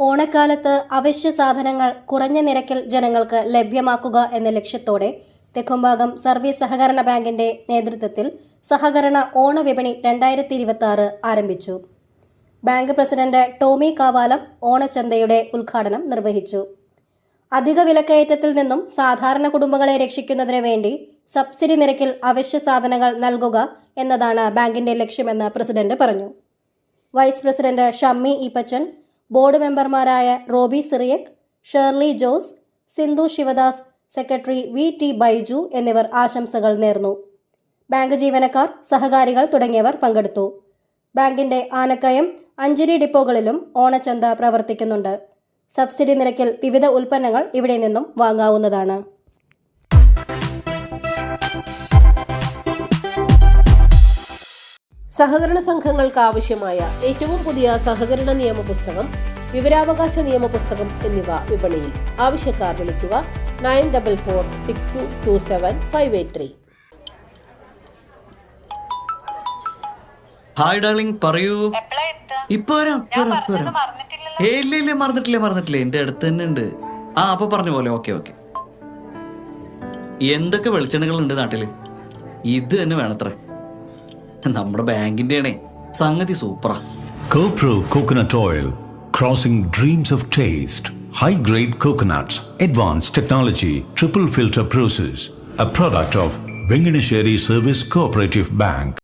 ഓണക്കാലത്ത് അവശ്യ സാധനങ്ങൾ കുറഞ്ഞ നിരക്കിൽ ജനങ്ങൾക്ക് ലഭ്യമാക്കുക എന്ന ലക്ഷ്യത്തോടെ തെക്കുംഭാഗം സർവീസ് സഹകരണ ബാങ്കിന്റെ നേതൃത്വത്തിൽ സഹകരണ ഓണവിപണി 2026 ആരംഭിച്ചു. ബാങ്ക് പ്രസിഡന്റ് ടോമി കാവാലം ഓണച്ചന്തയുടെ ഉദ്ഘാടനം നിർവഹിച്ചു. അധിക വിലക്കയറ്റത്തിൽ നിന്നും സാധാരണ കുടുംബങ്ങളെ രക്ഷിക്കുന്നതിനു വേണ്ടി സബ്സിഡി നിരക്കിൽ അവശ്യ സാധനങ്ങൾ നൽകുക എന്നതാണ് ബാങ്കിന്റെ ലക്ഷ്യമെന്ന് പ്രസിഡന്റ് പറഞ്ഞു. Vice president Shammi Eappachan, board മെമ്പർമാരായ Roby Syriac, Shirley Jose, Sindhu Sivadas, secretary VT Baiju എന്നിവർ ആശംസകൾ നേർന്നു. ബാങ്ക് ജീവനക്കാർ, സഹകാരികൾ തുടങ്ങിയവർ പങ്കെടുത്തു. ബാങ്കിന്റെ ആനക്കയം, അഞ്ചിരി ഡിപ്പോകളിലും ഓണച്ചന്ത പ്രവർത്തിക്കുന്നുണ്ട്. സബ്സിഡി നിരക്കിൽ വിവിധ ഉൽപ്പന്നങ്ങൾ ഇവിടെ നിന്നും വാങ്ങാവുന്നതാണ്. സഹകരണ സംഘങ്ങൾക്ക് ആവശ്യമായ ഏറ്റവും പുതിയ സഹകരണ നിയമ പുസ്തകം, വിവരാവകാശ നിയമ പുസ്തകം എന്നിവ വിപണിയിൽ. ആവശ്യക്കാർ വിളിക്കുക 9446227583. ഹായ് ഡാർലിംഗ്, പറയൂ. ഇപ്പൊ വരാം. ഇല്ല മറന്നിട്ടില്ല, എന്റെ അടുത്ത് തന്നെ ഉണ്ട്. അപ്പൊ പറഞ്ഞ പോലെ. ഓക്കെ. എന്തൊക്കെ വെളിച്ചെണ്ണകൾ ഉണ്ട് നാട്ടില്, ഇത് തന്നെ വേണത്രേ. നമ്മുടെ ബാങ്കിന്റെ ആണേ, സംഗതി സൂപ്പറാ. CoPro Coconut Oil, crossing dreams of taste. High-grade coconuts, advanced technology, triple filter process. A product of Venganesheri Service Cooperative Bank.